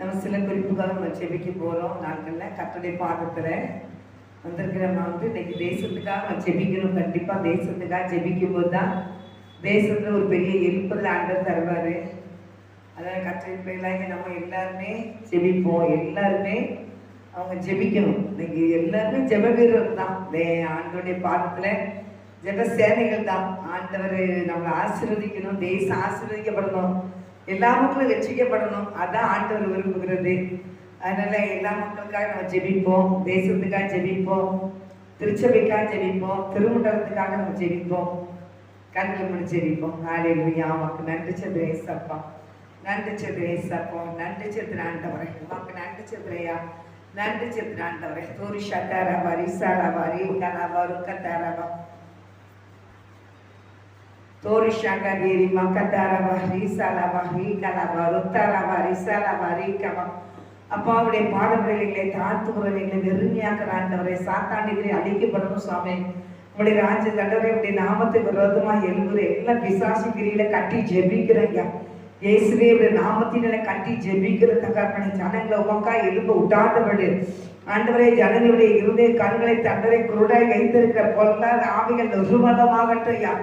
நம்ம சில குறிப்புக்காக நம்ம ஜெபிக்க போகிறோம். நாட்களில் கர்த்தருடைய பாதத்தில் வந்திருக்கிற நம்ம இன்னைக்கு தேசத்துக்காக நம்ம ஜெபிக்கணும். கண்டிப்பாக தேசத்துக்காக ஜெபிக்கும் போது தான் தேசத்தில் ஒரு பெரிய எழுப்புதல் ஆண்டவர் தருவார். அதனால் கர்த்தருடைய பிள்ளைகளாகி நம்ம எல்லாருமே ஜெபிப்போம். எல்லாருமே அவங்க ஜெபிக்கணும். இன்னைக்கு எல்லாருமே ஜெப வீரர் தான். ஆண்டவருடைய பாதத்தில் ஜெப சேனைகள் தான். ஆண்டவர் நம்மளை ஆசீர்வதிக்கணும், தேசம் ஆசீர்வதிக்கப்படணும், எல்லா மக்களும் ரட்சிக்கப்படணும். அதான் ஆண்டவர் விரும்புகிறது. அதனால எல்லா மக்களுக்காக நம்ம ஜெபிப்போம், தேசத்துக்காக ஜெபிப்போம், திருச்சபைக்காக ஜெபிப்போம், திருமண்டலத்துக்காக நம்ம ஜெபிப்போம், கண்கள் மணி ஜெபிப்போம். ஹல்லேலூயா. உமக்கு நன்றி செலுத்துறேன் ஏசப்பா, நன்றி செலுத்துறேன் ஏசப்பா, நன்றி செலுத்துறேன் ஆண்டவரே. உமக்கு நன்றி செலுத்துறையா, நன்றி செலுத்துறேன் ஆண்டவரே. தோரி ஷட்டாரபா ரிசாலபா ரீகலபா ருக்கத்தாரபா தோரிஷாங்க தேரி மக்கத்தாரபா ரீசாலபா ரீகலபா ருத்தாரபா ரிசாலபா ரீகபா. அப்பாவுடைய பாடப்பிள்ளைகளை தாழ்த்துகிறவர்களை வெறுமையாக்கிற ஆண்டவரை சாத்தாண்டிகளை அழிக்கப்படணும் சுவாமி. உங்களுடைய ராஜ்ய தண்டவரை உடைய நாமத்துக்கு விரோதமாக எழுதுகிற எல்லா பிசாசு கிரியில கட்டி ஜெபிக்கிறையா இயேசுவே உடைய நாமத்தினால கட்டி ஜெபிக்கிற தகப்பனை ஜனங்களை உமக்கா எழுப்ப விட்டாதபடி ஆண்டவரே ஜனங்களுடைய இருதய கண்களை தண்டரை குருடாய் வைத்திருக்கிற பொல்லாத ஆவிகள் நிர்மலமாகட்டும் யா,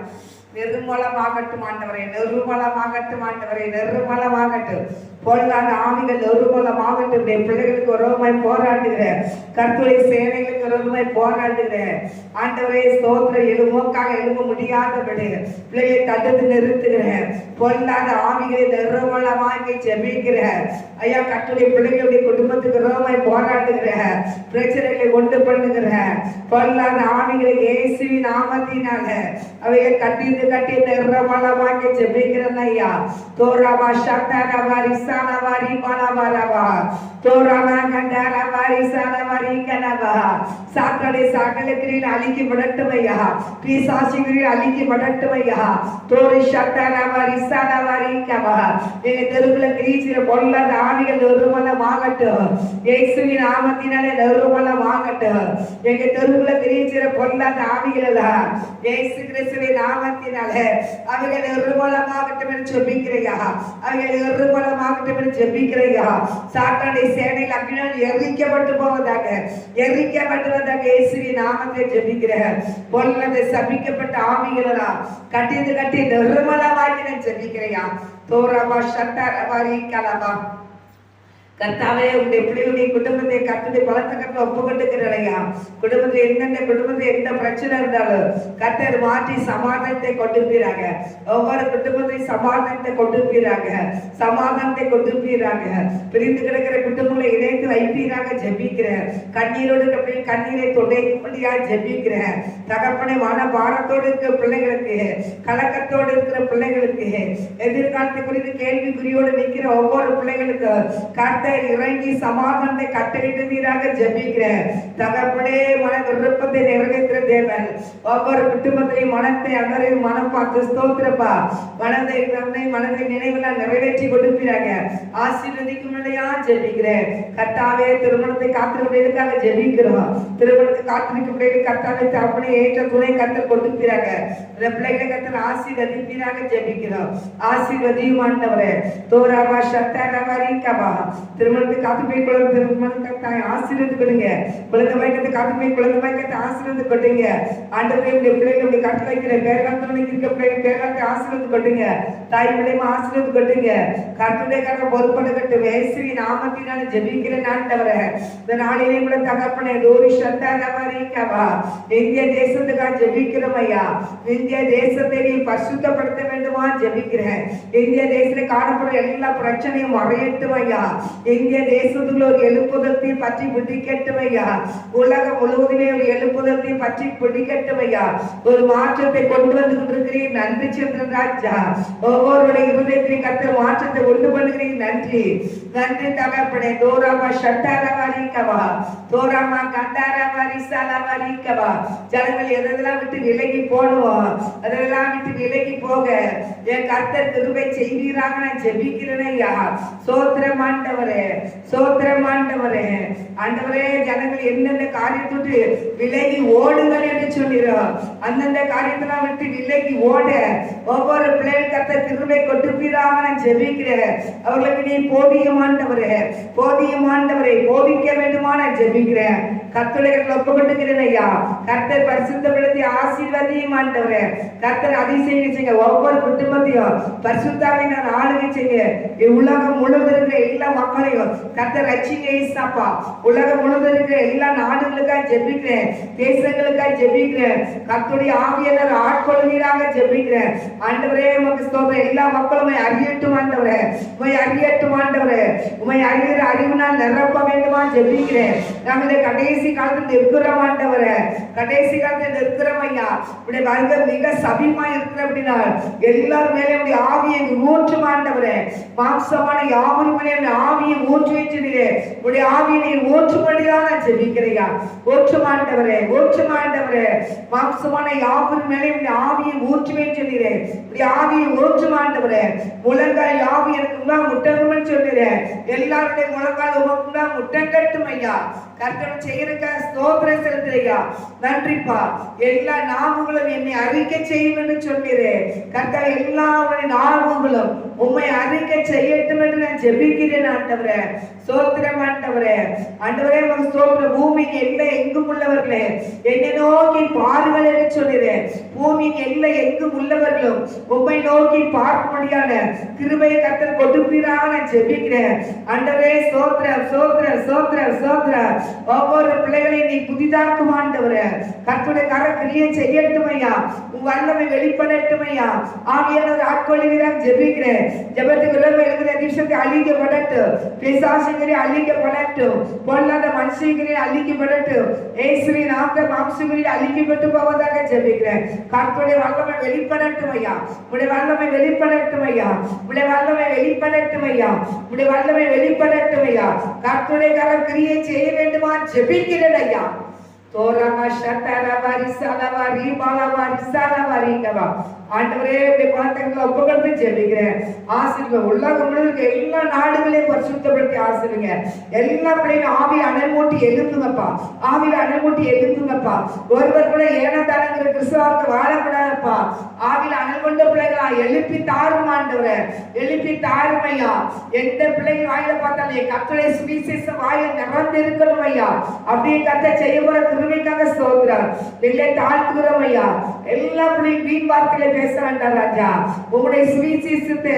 நெருமலமாகட்டும் ஆண்டவரே, நெருமலமாகட்டும் ஆண்டவரே, நெருமலமாகட்டும். பொல்லாத ஆவிகள் நெருமலமாகட்டும். என் பிள்ளைகளுக்கு விரோதமாய் போராடுகிறேன், கர்த்தருடைய சேனைகளுக்கு விரோதமாய் போராடுகிறேன் ஆண்டவரே. ஸ்தோத்திர எழுமோக்காக எழும்ப முடியாதபடி பிள்ளைகளை தடுத்து நிறுத்துகிறேன். பொல்லாத ஆவிகளை நெருமலமாக்கி ஜெபிக்கிறேன் ஐயா. கர்த்தருடைய பிள்ளைகளுடைய குடும்பத்துக்கு விரோதமாய் போராடுகிறேன், பிரச்சனைகளை கொண்டு பண்ணுகிறேன். பொல்லாத ஆவிகளை இயேசுவின் நாமத்தினால அவைகளை கட்டி நிர்மலமாக்கி ஜெபிக்கிறேன் ஐயா. தோராபா ஷட்டாரபா ரிசாலபா ரிபாலபா தோராமா கண்டாரபா ரிசாலபா ரிகலபா. சாத்தானுடைய சகல கிரியில் அழிக்கப்படட்டும் ஐயா, பிசாசு கிரியில் அழிக்கப்படட்டும் ஐயா. தோரி ஷட்டாரபா ரிசாலபா ரிகபா. எங்க தெருவுல கிரீச்சிற பொல்லாத ஆவிகள் நிர்மலமாகட்டும் இயேசுவின் நாமத்தினாலே, நிர்மலமாகட்டும். எங்க தெருவுல கிரீச்சிற பொல்லாத ஆவிகள் எல்லாம் இயேசு கிறிஸ்துவின் நாமத்தினாலே அவைகள் நிர்மலமாகட்டும் என்று ஜெபிக்கிறையா, அவைகள் நிர்மலமாகட்டும் என்று ஜெபிக்கிறையா. சாத்தானுடைய சேனையில் அக்கினால் எரிக்கப்பட்டு போவதாக, எரிக்கப்பட்டுவதாக இயேசுவின் நாமத்தை ஜெபிக்கிறேன். பொல்லாத சபிக்கப்பட்ட ஆவிகளா கட்டி நிர்மலமாகி நான் ஜெபிக்கிறையா. தோரபா ஷட்டாரபா ரீகலபா. கர்த்தாவே உங்களுடைய பிள்ளைகளுடைய குடும்பத்தை கர்த்தருடைய பலத்த கருத்துல ஒப்புக்கொண்டுக்கிறலையா. குடும்பத்தில் எந்த பிரச்சனை இருந்தாலும் கர்த்தர் மாற்றி சமாதானத்தை கொண்டிருப்பீராங்க. ஒவ்வொரு குடும்பத்தையும் சமாதானத்தை கொண்டிருப்பீராங்க, சமாதானத்தை கொண்டிருப்பீராங்க. பிரிந்து கிடக்கிற குடும்பங்களை இணைத்து வைப்பீராக ஜெபிக்கிறேன். கண்ணீரோடு கண்ணீரை தொடைக்கும்படியாக ஜெபிக்கிறேன். தகப்பனை மன பாரத்தோடு இருக்கிற பிள்ளைகளுக்கு, கலக்கத்தோடு இருக்கிற பிள்ளைகளுக்கு, எதிர்காலத்தை குறித்து கேள்விக்குறியோடு நிற்கிற ஒவ்வொரு பிள்ளைகளுக்கு இறங்கி சமாதானத்தை கட்டளையிடுவீராக ஜெபிக்கிறேன். தகப்பனே மன விருப்பத்தை நிறைவேற்ற தேவன் ஒவ்வொரு குடும்பத்திலையும் மனத்தை அகரையும் மனம் பார்த்து ஸ்தோத்திரப்பா. மனதை நினைவுலாம் நிறைவேற்றி கொடுப்பீராங்க. ஆசீர்வதிக்கும்படியா ஜெபிக்கிறேன். கர்த்தாவே திருமணத்தை காத்திருக்கிறதுக்காக ஜெபிக்கிறோம். திருமணத்தை காத்திருக்க கர்த்தாவே தகப்பனை ஏற்ற துணை கர்த்தர் கொடுப்பீராங்க. இந்த பிள்ளைகளை கர்த்தர் ஆசீர்வதிப்பீராக ஜெபிக்கிறோம். ஆசீர்வதியும் ஆண்டவரே. தோராபா ஷட்டாரபா ரீகபா. திருமணத்தை காத்துப்பை குழந்தை திருமணத்தை ஆசீர்வதித்து கொடுங்க. குழந்தை வாய்க்கத்தை காத்துப்பை குழந்தை வாய்க்கத்தை ஆசீர்வதித்து கொடுங்க. ஆண்டவரே உடைய பிள்ளைகளுடைய காட்டு வைக்கிற பேர்காலத்தில் இருக்க பிள்ளைகள் பேர்காலத்தை ஆசீர்வதித்து கொடுங்க. தாய் பிள்ளைமா ஆசீர்வதித்து கொடுங்க. கர்த்தருடைய கரம் பொறுப்படுகட்டும். இயேசுவின் நாமத்தினால ஜெபிக்கிறேன் ஆண்டவரே. இந்த நாளிலே கூட தகப்பனே தோரி ஷட்டாரபா ரீகபா. இந்திய தேசத்துக்காக ஜெபிக்கிறோம் ஐயா. இந்திய தேசத்தை நீ பரிசுத்தப்படுத்த வேண்டுமா ஜெபிக்கிறேன். இந்திய தேசத்தில் காணப்படுற எல்லா பிரச்சனையும் மறையட்டும் ஐயா. இந்திய தேசத்துல ஒரு எழுப்புதத்தை பற்றி பிடிக்கட்டும் ஐயா. உலகம் முழுவதுமே ஒரு எழுப்புதத்தை பற்றி பிடிக்கட்டும் ஐயா. ஒரு மாற்றத்தை கொண்டு வந்து கொண்டிருக்கிறீர். நன்றி சந்திரன் ராஜா. ஒவ்வொருடைய இருதயத்திலே கர்த்தர் மாற்றத்தை கொண்டு பண்ணுகிறீர். நன்றி, நன்றி தகப்பனே. தோராமா ஷட்டாரபா ரீகபா. தோராமா கண்டாரபா ரிசாலபா ரீகபா. ஜனங்கள் எதெல்லாம் விட்டு விலகி போடுவோம், அதெல்லாம் விட்டு விலகி போக என் கர்த்தர் கிருபை செய்வீராக நான் ஜெபிக்கிறேன் ஐயா. சோத்திரம் ஆண்டவரே, சோத்திரம் ஆண்டவரே. ஆண்டவரே ஜனங்கள் எந்தெந்த காரியத்தோடு விலகி ஓடுங்கள் என்று சொல்லிடும். அந்தந்த காரியத்தெல்லாம் விட்டு விலகி ஓட ஒவ்வொரு பிள்ளைகள் கர்த்தர் கிருபை கொடுப்பீராக நான் ஜெபிக்கிறேன். அவர் அவர்களுக்கு நீ போதியமாண்டவரே, போதியமாண்டவரை போதிக்க வேண்டுமா நான் ஜெபிக்கிறேன். கர்த்தருடைய ஒப்புக்கொண்டுக்கிறேன் ஐயா. கர்த்தர் பரிசுத்தப்படுத்தி ஆசீர்வதியும் ஆண்டவரே. கர்த்தர் அதிசயம் செய்யுங்க. ஒவ்வொரு குடும்பத்தையும் பரிசுத்தாவினர் ஆளுகை செய்ய. உலகம் முழுவதும் இருக்கிற எல்லா மக்களையும் கர்த்தர் ரட்சிங்க ஏசப்பா. உலகம் முழுவதும் இருக்கிற எல்லா நாடுகளுக்காக ஜெபிக்கிறேன், தேசங்களுக்காக ஜெபிக்கிறேன். கர்த்தருடைய ஆவியானவர் ஆட்கொள்வீராக ஜெபிக்கிறேன். ஆண்டவரே உமக்கு ஸ்தோத்திரம். எல்லா மக்களுமே அறியட்டும் ஆண்டவரே, உம்மை அறியட்டும் ஆண்டவரே. உம்மை அறிகிற அறிவினால் நிரப்ப வேண்டுமா ஜெபிக்கிறேன். நாங்கள் கடைசி காலத்தில் இருக்கிறோம் ஆண்டவரே, கடைசி காலத்தில் இருக்கிறோம் ஐயா. இப்படி வருக மிக சபியமா இருக்கிற அப்படின்னா எல்லாரும் மேலே உடைய ஆவியை ஊற்றும் ஆண்டவரே. மாம்சமான யாவரும் மேலே ஆவியை ஊற்றி வச்சிருக்கிறே. உடைய ஆவியை ஊற்றும்படியாக நான் ஜெபிக்கிறையா. ஊற்றும் ஆண்டவரே, ஊற்றும் ஆண்டவரே. மாம்சமான யாவரும் மேலே உடைய ஆவியை ஊற்றி வச்சிருக்கிறே. உடைய ஆவியை ஊற்றும் ஆண்டவரே. முழங்கால் யாவி எனக்கு தான் முட்டங்கன்னு சொல்லுறேன். எல்லாருடைய முழங்கால் உமக்கு தான் முட்டங்கட்டும் ஐயா. கர்த்தர் செய்யறதுக்காக ஸ்தோத்திரம் செலுத்துறையா. நன்றிப்பா. எல்லா நாமங்களும் என்னை அறிக்கை செய்யும் என்று சொல்கிறேன். கர்த்தர் எல்லா நாமங்களும் உம்மை அறிக்கை செய்யட்டும் என்று நான் ஜெபிக்கிறேன் ஆண்டவரே. ஸ்தோத்திரம் ஆண்டவரே. ஆண்டவரே உமக்கு ஸ்தோத்திரம். பூமிக்கு எல்லை எங்கும் உள்ளவர்களே என்னை நோக்கி பாருங்கள் என்று சொல்கிறேன். பூமிக்கு எல்லை எங்கும் உள்ளவர்களும் உம்மை நோக்கி பார்க்கும்படியான கிருபையை கர்த்தர் கொடுப்பீராக நான் ஜெபிக்கிறேன். ஆண்டவரே ஸ்தோத்திரம், ஸ்தோத்திரம், ஸ்தோத்திரம், ஸ்தோத்திரம். ஒவ்வொரு பிள்ளைகளையும் நீ புதிதாக்கும் ஆண்டவரே. கர்த்தருடைய கரக்கிரியை செய்யட்டும் ஐயா. உன் வல்லமை வெளிப்படட்டும் ஐயா. ஆவியானவர் ஆட்கொள்கிறார் ஜெபிக்கிறேன். ஜெபத்துக்கு எழுதுகிற நிமிஷத்தை அழிக்கப்படட்டும். பிசாசுகிரி அழிக்கப்படட்டும். பொல்லாத மனுஷகிரி அழிக்கப்படட்டும். இயேசுவின் நாமத்தில் மாம்சகிரி அழிக்கப்பட்டு போவதாக ஜெபிக்கிறேன். கர்த்தருடைய வல்லமை வெளிப்படட்டும் ஐயா. உடைய வல்லமை வெளிப்படட்டும் ஐயா. உடைய வல்லமை வெளிப்படட்டும் ஐயா. உடைய வல்லமை வெளிப்படட்டும் ஐயா. கர்த்தருடைய கரக்கிரியை செய்ய வேண்டுமா ஜெபிக்கிறேன் ஐயா. தோரமா ஷட்டரவாரி சலவாரி பாலவாரி சலவாரிங்கவா. ஆண்டவரே இப்படி குழந்தைகளை ஒப்புக்கொடுத்து ஜெபிக்கிறேன். ஆசீர்வாதம் உலகம் முழுக்க எல்லா நாடுகளையும் பரிசுத்தப்படுத்தி ஆசீர்வதிங்க. எல்லா பிள்ளைகளும் ஆவியில் அனல் மூட்டி எழுப்புங்கப்பா. ஆவியில் அனல் மூட்டி எழுப்புங்கப்பா. ஒருவர் கூட ஏனத்தானங்கிற கிறிஸ்துவாவுக்கு வாழக்கூடாதுப்பா. ஆவியில் அனல் கொண்ட பிள்ளைகளா எழுப்பி தாரும் ஆண்டவரே. எழுப்பி தாரும் ஐயா. எந்த பிள்ளைகள் வாயில பார்த்தாலும் என் கர்த்தருடைய சுவிசேஷம் வாயில நிறந்து இருக்கணும் ஐயா. அப்படியே கர்த்தர் செய்ய போற கிருபைக்காக ஸ்தோத்திரம். இல்லை தாழ்த்துகிறோம் ஐயா. எல்லா பிள்ளையும் வீண் வார்த்தையில பேச வேண்டாம் ராஜா. உங்களுடைய சுவிசேஷத்தை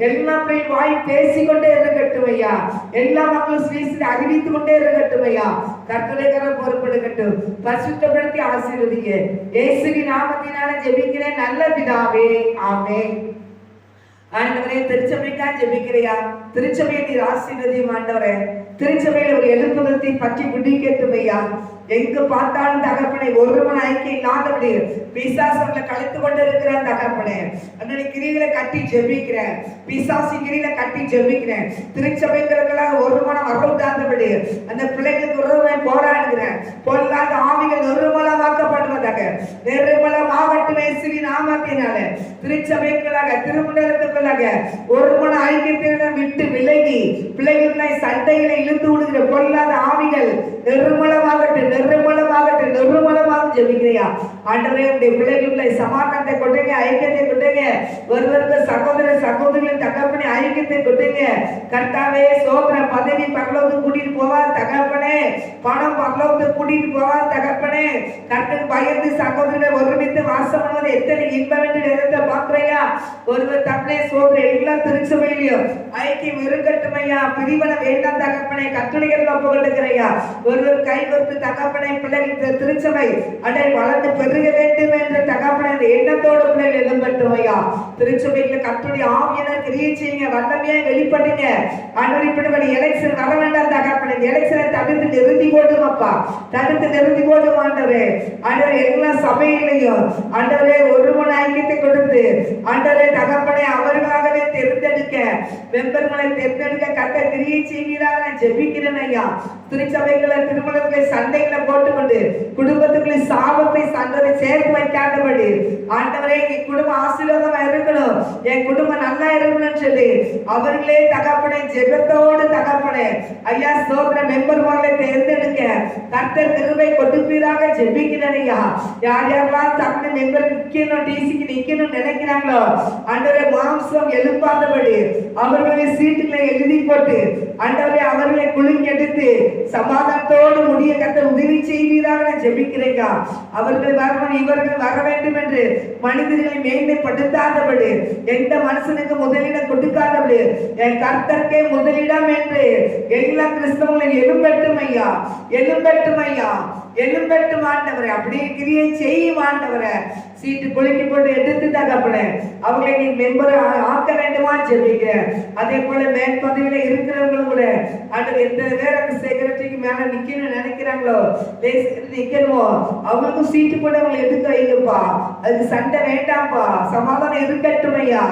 எல்லா பிள்ளையும் வாய் பேசிக்கொண்டே இருக்கட்டும் ஐயா. எல்லா மக்களும் சுவிசேஷத்தை அறிவித்துக் கொண்டே இருக்கட்டும் ஐயா. கர்த்தருடைய கரம் பொறுப்பெடுக்கட்டும். பரிசுத்தப்படுத்தி ஆசீர்வதிங்க. இயேசுவின் நாமத்தினால ஜெபிக்கிறேன் நல்ல பிதாவே, ஆமென். ஆண்டவரே திருச்சபைக்கா ஜெபிக்கிறையா. திருச்சபையை நீர் ஆசீர்வதியும் ஆண்டவரே. திருச்சபையில் ஒரு எழுப்புதத்தை பற்றி பிடிக்கட்டும் ஐயா. எங்கு பார்த்தாலும் தகப்பனை ஒருவன் ஐக்கியம் இல்லாதபடி பிசாசுகளை கழித்து கொண்டு இருக்கிற தகப்பனே. அன்றைய கிரிகளை கட்டி ஜெபிக்கிறேன். பிசாசு கிரிகளை கட்டி ஜெபிக்கிறேன். திருச்சபைகளுக்கெல்லாம் ஒருமனம் வரவிடாதபடி அந்த பிள்ளைகளுக்கு ஒருவனை போராடுகிறேன். பொல்லாத ஆவிகள் நிர்மலமாக்கப்படுவதாக நிர்மலமாகட்டும் இயேசுவின் நாமத்தினால. திருச்சபைகளாக திருமண்டலத்துக்குள்ளாக ஒருமன ஐக்கியத்திடம் விட்டு விலகி பிள்ளைகளை சண்டைகளை இழுத்து விடுகிற பொல்லாத ஆவிகள் நிர்மலமாகட்டும், நிர்மலமாகட்டும், நிர்மலமாக ஜெபிக்கிறியா. ஆண்டவரே உடைய பிள்ளைகளுக்குள்ள சமாதானத்தை கொண்டீங்க, ஐக்கியத்தை கொண்டீங்க. ஒருவருக்கு சகோதர சகோதரிகளின் தகப்பனே ஐக்கியத்தை கொண்டீங்க. கர்த்தாவே சோதரம் பதவி பரலோகத்துக்கு கூட்டிட்டு போவா தகப்பனே. பணம் பரலோகத்துக்கு கூட்டிட்டு போவா தகப்பனே. கர்த்தருக்கு பயந்து சகோதரர்கள் ஒருமித்து வாசம் பண்ணுவது எத்தனை இன்பம் என்று நிறத்தை பார்க்கிறையா. ஒருவர் தன்னை சோதர எல்லா திருச்சபையிலையும் ஐக்கியம் இருக்கட்டும் ஐயா. பிரிவன வேண்டாம் தகப்பனே. கட்டுரைகள் ஒப்புக்கொள்ளுகிறையா. ஒருவர் கை கொடுத்து தகப்பனை பிள்ளைகள் திருச்சபை அடை வளர்ந்து பெருக வேண்டும் என்ற தகப்பனை எண்ணத்தோடு பிள்ளைகள் எழும்பட்டும் ஐயா. திருச்சபையில கர்த்தருடைய ஆவியானவர் கிரியை செய்யுங்க. வல்லமையா வெளிப்படுங்க. ஆண்டவரே இப்படி எலெக்ஷன் வர வேண்டாம் தகப்பனை. எலெக்ஷனை தடுத்து நிறுத்தி போட்டும் அப்பா. தடுத்து நிறுத்தி போட்டும் ஆண்டவரே. ஆண்டவரே எல்லா சபையிலையும் ஆண்டவரே ஒருவன் ஐக்கியத்தை கொடுத்து ஆண்டவரே தகப்பனை அவர்களாகவே தேர்ந்தெடுக்க மெம்பர்களை தேர்ந்தெடுக்க கர்த்தர் கிரியை செய்வீராக நான் ஜெபிக்கிறேன் ஐயா. திருச்சபைகளை திருமணங்களை சண்டைகளை போட்டுக்கொண்டு குடும்பத்துக்குள்ள சாபத்தை சண்டை சேர்த்து வைக்காதபடி ஆண்டவரே என் குடும்பம் ஆசீர்வாதமா இருக்கணும், என் குடும்பம் நல்லா இருக்கணும்னு சொல்லி அவர்களே தகப்பனே ஜெபத்தோடு தகப்பனே ஐயா ஸ்தோத்திர மெம்பர்மார்களை தேர்ந்தெடுக்க கர்த்தர் கிருபை கொடுப்பீராக ஜெபிக்கிறேன் ஐயா. யார் யாரெல்லாம் தகுந்த மெம்பர் நிக்கணும் டிசிக்கு நிக்கணும் நினைக்கிறாங்களோ ஆண்டவரே மாம்சம் எழுப்பாதபடி அவர்களை சீட்டுகளை எழுதி போட்டு ஆண்டவரே அவர்களை குலுங்கி எடுத்து சமாதானத்தோடு முடிய கர்த்தர் உதவி செய்வீராக ஜெபிக்கிறேங்க. அவர்கள் வரணும் இவர்கள் வர வேண்டும் என்று மனிதர்களை மேன்மைப்படுத்தாதபடி எந்த மனுஷனுக்கு முதலிடம் கொடுக்காதபடி என் கர்த்தருக்கே முதலிடம் என்று எல்லா கிறிஸ்தவங்களும் எழும்பட்டும் ஐயா, எழும்பட்டும் ஐயா, எழும்பட்டும் ஆண்டவரே. அப்படியே கிரியை செய்யும் ஆண்டவரே. சீட்டு குலுக்கி போட்டு எடுத்து தகப்பனே அவங்களை நீ மெம்பர் ஆக்க வேண்டுமா ஜெபிக்க. அதே போல மேல் பதவியில இருக்கிறவங்களும் கூட ஆண்டவர் எத்தனை பேர் அந்த செக்ரட்டரிக்கு மேல நிக்கணும்னு நினைக்கிறாங்களோ நிக்கணுமோ அவங்களுக்கும் சீட்டு போட்டு அவங்களை எடுக்க வைங்கப்பா. அதுக்கு சண்டை வேண்டாம்ப்பா, சமாதானம் இருக்கட்டும் ஐயா.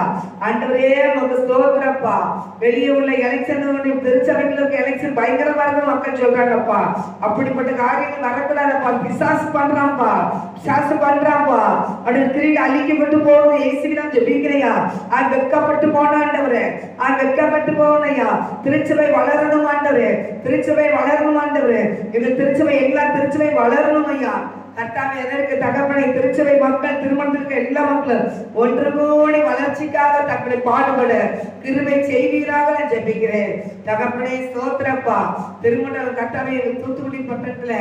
ஆண்டவரே உங்க ஸ்தோத்திரப்பா. வெளியே உள்ள எலெக்ஷன் திருச்சபைகளுக்கு எலெக்ஷன் பயங்கரமா இருக்கு மக்கள் சொல்றாங்கப்பா. அப்படிப்பட்ட காரியங்கள் வரக்கூடாதுப்பா. பிசாசு பண்றான்ப்பா, பிசாசு பண்றான்ப்பா. அழிக்கப்பட்டு போவது இயேசுவிடம் ஜெபிக்கிறையா. வெட்கப்பட்டு போனாண்டவரே, வெட்கப்பட்டு போனையா. திருச்சபை வளரணும் ஆண்டவரே, திருச்சபை வளரணும் ஆண்டவரே. இந்த திருச்சபை எல்லா திருச்சபை வளரணும் ஐயா. கர்த்தாவே எதற்கு தகப்பனை திருச்சபை மக்கள் திருமணத்திற்கு எல்லா மக்களும் ஒன்று கூடி வளர்ச்சிக்காக தங்களை பாடுபட கிருபை செய்வீராக நான் ஜெபிக்கிறேன் தகப்பனே. ஸ்தோத்திரப்பா. திருமணம் கர்த்தாவே தூத்துக்குடி பட்டணத்துல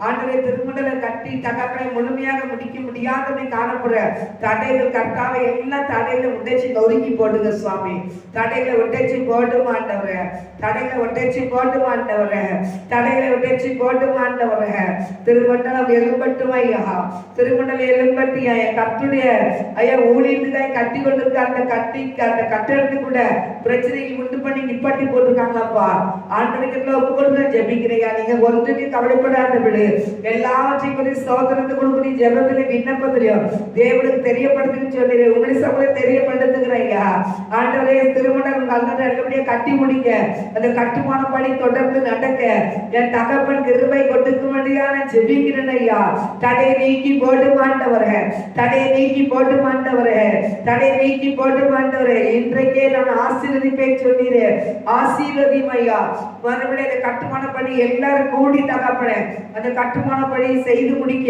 ஆண்டவரே திருமணம் கட்டி தகப்பனை முழுமையாக முடிக்க முடியாதபடி காணப்படுற தடைகள் கர்த்தாவை எல்லா தடைகளை உடைச்சு நொறுங்கி போடுங்க சுவாமி. தடைகளை உடைச்சு போடும் ஆண்டவரே, தடைகளை உடைச்சு போடும் ஆண்டவரே, தடைகளை உடைச்சு போடும் ஆண்டவரே. திருமணம் எழும்பட்டு திருமணம் எழும்பட்டியா கட்டுடைய ஐயா ஊழியத்துக்காக கட்டி கொண்டிருக்க அந்த கட்டடத்து கூட பிரச்சனைகள் உண்டு பண்ணி நிப்பாட்டி போட்டிருக்காங்கப்பா. ஆண்டவருக்கு ஒப்பு கொடுத்து ஜெபிக்கிறையா. நீங்க ஒன்றுக்கு கவலைப்படாத விடு. எல்லாவற்றையும் குறித்து சோதனத்தை கொடுக்கணும் ஜெபத்திலே விண்ணப்பத்திலையும் தேவனுக்கு தெரியப்படுத்துன்னு சொல்லி உங்களை சபையை தெரியப்படுத்துகிறேயா. ஆண்டவரே திருமணம் நல்லபடியா கட்டி முடிக்க அந்த கட்டுமான பணி தொடர்ந்து நடக்க என் தகப்பன் கிருபை கொடுக்கும்படியா நான் ஜெபிக்கிறேன் ஐயா. தடை நீக்கி போட்டு மாண்டவரே, தடை நீக்கி போட்டு மாண்டவரே, தடை நீக்கி போட்டு மாண்டவரே. இன்றைக்கே நான் ஆசீர்வதிப்பேன் சொன்னீரே, ஆசீர்வதியும் ஐயா. மறுபடியும் அந்த கட்டுமான பணி எல்லாரும் கூடி தகப்பனே அந்த கட்டுமான பணி செய்து முடிக்க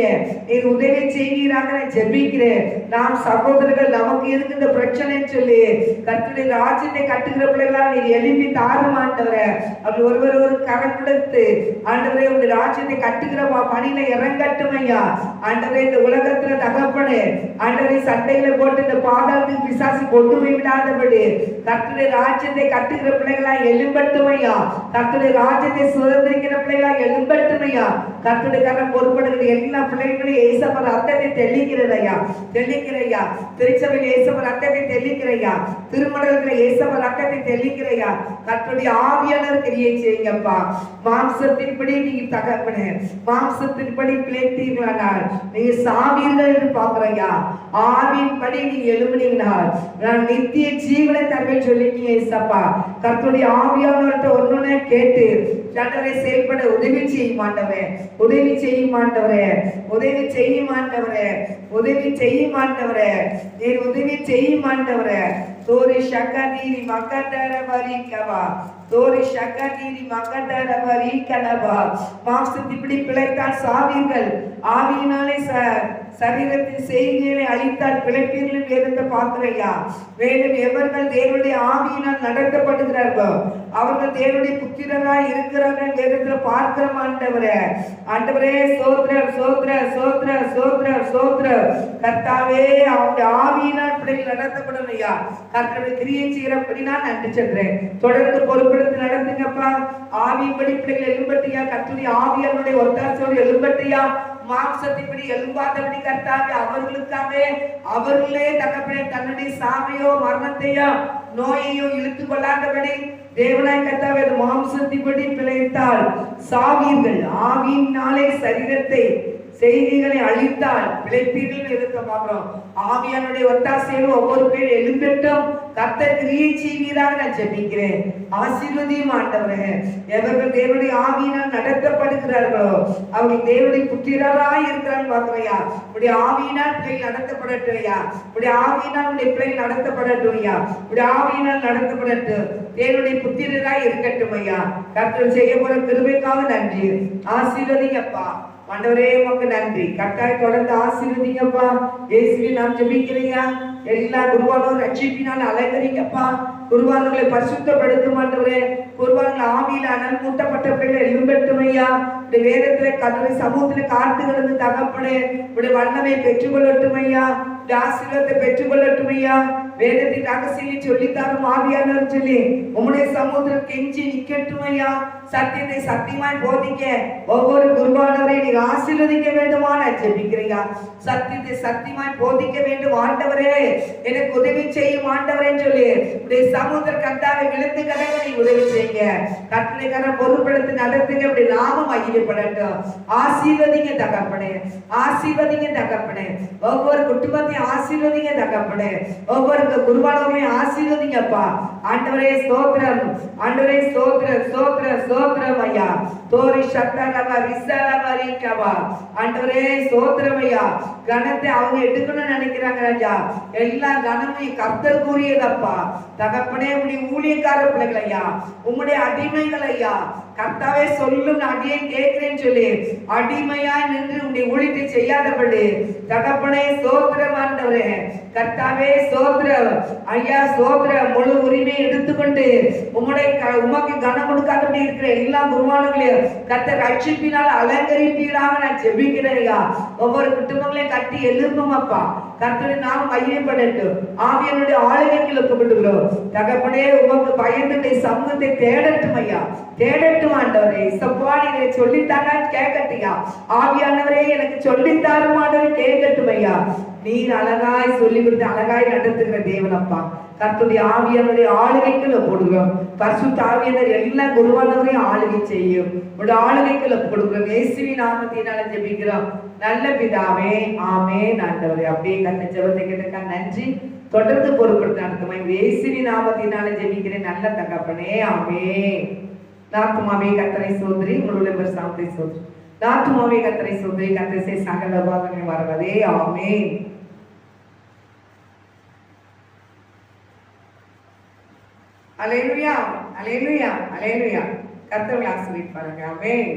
நீர் உதவி செய்வீராக நான் ஜெபிக்கிறேன். நாம் சகோதரர்கள் நமக்கு இருக்கு இந்த பிரச்சனைன்னு சொல்லி கர்த்தருடைய ராஜ்யத்தை கட்டுகிற பிள்ளைகளா நீர் எழுப்பி தாரும் ஆண்டவரே. அப்படி ஒருவர் ஒரு கரம் கொடுத்து ஆண்டவரே உங்க ராஜ்யத்தை கட்டுகிற பணியில இறங்கட்டும் ஐயா. ஆண்டவரே இந்த உலகத்துல தகப்பனே ஆண்டவரே சண்டைகளை போட்டு இந்த பாதாளத்துக்கு பிசாசு கொண்டு போய் விடாதபடி கர்த்தருடைய ராஜ்யத்தை கட்டுகிற பிள்ளைகளா எழும்பட்டும் ஐயா. கர்த்தருடைய ராஜ்யத்தை சுதந்திரிக்கிற பிள்ளைகளா எழும்பட்டும் ஐயா. கர்த்தருடைய கரம் பொறுப்படுகிற எல்லா பிள்ளைகளையும் ஏசப்பர் ரத்தத்தை தெளிக்கிறதையா, தெளிக்கிறையா. திருச்சபையில் ஏசப்பர் ரத்தத்தை தெளிக்கிறையா. திருமணத்துல ஏசப்பர் ரத்தத்தை தெளிக்கிறையா. கர்த்தருடைய ஆவியானவர் கிரியை செய்யுங்கப்பா. மாம்சத்தின்படி நீங்க தகப்பனே மாம்சத்தின்படி பிழைத்தீர்களானால் நீங்க சாவீர்கள் என்று பாக்குறையா. ஆவியின் படி நீங்க எழுப்புனீங்கன்னா நான் நித்திய ஜீவனை தருவேன் சொல்லிட்டீங்க ஏசப்பா. கர்த்தருடைய ஆவியானவர்கிட்ட ஒன்னொன்னு கேட்டு சண்டரை செயல்பட உதவி செய்ய மாட்டவரே, உதவி செய்ய மாட்டவரே, உதவி செய்ய மாட்டவரே, உதவி செய்ய மாட்டவரே, நீர் உதவி செய்ய மாட்டவரே. தோரி சக்கதீரி மக்கதர வரிக்கவா, தோரி சக்கதீரி மக்கதர வரிக்கலவா. மாம்சத்தின்படி பிழைத்தால் சாவீர்கள், ஆவியினாலே சரீரத்தின் செய்திகளை அழித்தால் பிழைப்பீர்கள் வேதத்தை பார்க்கிறையா. மேலும் எவர்கள் தேவனுடைய ஆவியினால் நடத்தப்படுகிறார்களோ அவர்கள் தேவனுடைய புத்திரராய் இருக்கிறார்கள் வேதத்துல பார்க்கிற ஆண்டவரே. ஆண்டவரே சோத்ர சோத்ர சோத்ர சோத்ர சோத்ர கர்த்தாவே அவருடைய ஆவியினால் பிள்ளைகள் நடத்தப்படும் ஐயா. கர்த்தருடைய கிரியை செய்யறபடி நான் நன்றி சொல்றேன். தொடர்ந்து பொறுப்பெடுத்து நடத்துங்கப்பா. ஆவியின்படி பிள்ளைகள் எழும்பட்டியா. கர்த்தருடைய ஆவியானுடைய ஒத்தாசையோடு எழும்பட்டியா. மாம்சத்தின்படி எழும்பாதபடி கர்த்தாவே அவர்களுக்காகவே அவர்களே தகப்பனே தன்னுடைய சாவையோ மரணத்தையோ நோயையோ இழுத்து கொள்ளாதபடி தேவனாய் கர்த்தாவே மாம்சத்தின்படி பிழைத்தால் சாவீர்கள், ஆவியினாலே செய்திகளை அழித்தால் பிழைப்பீர்கள் இருக்க பார்க்கிறோம். ஆவியானுடைய ஒத்தாசையில் ஒவ்வொரு பேர் எழும்பெட்டும் கர்த்தர் கிரியை செய்வீராக நான் ஜெபிக்கிறேன். ஆசீர்வதியும் ஆண்டவரே. எவர்கள் தேவனுடைய ஆவியினால் நடத்தப்படுகிறார்களோ அவர்கள் தேவனுடைய புத்திரராய் இருக்கிறார்கள் பார்க்கிறையா. உடைய ஆவியினால் பிள்ளைகள் நடத்தப்படட்டும். உடைய ஆவியினால் உடைய பிள்ளைகள் நடத்தப்படட்டும். உடைய ஆவியினால் நடத்தப்படட்டும். தேவனுடைய புத்திரராய் இருக்கட்டும் ஐயா. கர்த்தர் செய்ய போற கிருபைக்காக நன்றி. ஆசீர்வதிங்கப்பா. ஆண்டவரே உமக்கு நன்றி. கர்த்தாய் தொடர்ந்து ஆசீர்வதிங்கப்பா. இயேசுவின் நாம் ஜெபிக்கிறீங்க. எல்லா குருவானோர் ரட்சிப்பினால் அலங்கரிங்கப்பா. குருவான்களை பரிசுத்தப்படுத்தும் ஆண்டவரே. குருவான்கள் ஆவியில அனல் மூட்டப்பட்ட பிள்ளைகள் எழும்பட்டும் ஐயா. உடைய வேதத்திலே கர்த்தரை சமூகத்திலே காத்து கிடந்து தகப்பனே உடைய வல்லமை பெற்றுக்கொள்ளட்டும் ஐயா. உடைய ஆசீர்வாதத்தை பெற்றுக்கொள்ளட்டும் ஐயா. வேதத்தின் ரகசியங்களை சொல்லித்தாரும் ஆவியானவர் சொல்லி உம்முடைய சமூகத்தில் கெஞ்சி நிக்கட்டும் ஐயா. சத்தியத்தை சத்தியமாய் போதிக்க ஒவ்வொரு குருவானவரை நீங்க ஆசீர்வதிக்க வேண்டுமா நான் ஜெபிக்கிறீங்க. சத்தியத்தை சத்தியமாய் போதிக்க வேண்டும் ஆண்டவரே. எனக்கு உதவி செய்யும் ஆண்டவரே சொல்லி உடைய சமூகத்தில் கர்த்தாவை விழுந்து கடங்க நீங்க உதவி செய்யுங்க. கட்டளைக்கார பொறுப்படுத்தி நடத்துங்க. அப்படி நாமம் மகிழ்ப்படட்டும். ஆசீர்வதிங்க தகப்பனே. ஆசீர்வதிங்க தகப்பனே. ஒவ்வொரு குடும்பத்தையும் ஆசீர்வதிங்க தகப்பனே. ஒவ்வொரு குருவானவரையும் ஆசீர்வதிங்கப்பா. ஆண்டவரே ஸ்தோத்திரம். ஆண்டவரே ஸ்தோத்திரம் ஸ்தோத்திரம் ஸ்தோத்திரம் ஐயா. தோரி சத்தரவா விசலவா ரீகவா. ஆண்டவரே ஸ்தோத்திரம் ஐயா. கணத்தை அவங்க எடுக்கணும்னு நினைக்கிறாங்க ராஜா. எல்லா கணமும் கர்த்தருக்குரியதப்பா. தகப்பனே உடைய ஊழியக்கார பிள்ளைகள் ஐயா, உம்முடைய அடிமைகள் ஐயா. கர்த்தாவே சொல்லும் அடியை கேட்கிறேன்னு சொல்லி அடிமையாய் நின்று உடைய ஊழியத்தை செய்யாதபடி தகப்பனே ஸ்தோத்திரம் ஆண்டவரே. கர்த்தாவே ஸ்தோத்திரம் ஐயா. ஸ்தோத்திரம் முழு உரிமை எடுத்துக்கொண்டு உமக்கு கனம் கொடுக்காதபடி இருக்கிற எல்லா குருவானங்களையும் கர்த்தர் ரட்சிப்பினால் அலங்கரிப்பீராக நான் ஜெபிக்கிறேன் ஐயா. ஒவ்வொரு குடும்பங்களையும் கட்டி எழுப்பும் அப்பா. கர்த்தரை நாம் மையப்படட்டும். ஆவியனுடைய ஆளுகைக்கு ஒப்புக்கொள்கிறோம் தகப்பனே. உமக்கு பயந்து சமூகத்தை தேடட்டும் ஐயா. தேடட்டும் ஆண்டவரே. சப்பாடி எனக்கு சொல்லித்தாங்க கேட்கட்டியா. ஆவியானவரே எனக்கு சொல்லித்தாரும் ஆண்டவரே கேட்கட்டும் ஐயா. நீர் அழகாய் சொல்லி கொடுத்து அழகாய் நடத்துகிற தேவனப்பா. கர்த்தருடைய ஆவியானுடைய ஆளுகைக்குள்ள போடுகிறோம். பரிசுத்த ஆவியானவர் எல்லா குருவானவரையும் ஆளுகை செய்யும். உடைய ஆளுகைக்குள்ள போடுகிறோம். இயேசுவின் நாமத்தினால ஜெபிக்கிறோம் நல்ல பிதாவே. ஆமென் ஆண்டவரே. அப்படியே கர்த்த ஜெபத்தை கேட்டா நன்றி. தொடர்ந்து பொறுப்படுத்த நடத்துமா. இயேசுவின் நாமத்தினால ஜெபிக்கிறேன் நல்ல தகப்பனே. ஆமென். நாத்துமாவே கர்த்தரை சோதரி உங்களுடைய சாமத்தை சோதரி. நாத்துமாவே கர்த்தரை சோதரி. கர்த்தரை சகல பாகமே வரவதே. ஆமென். அல்லேலூயா அல்லேலூயா அல்லேலூயா. கர்த்தர் ஆசீர்வதிப்பாராக. ஆமென்.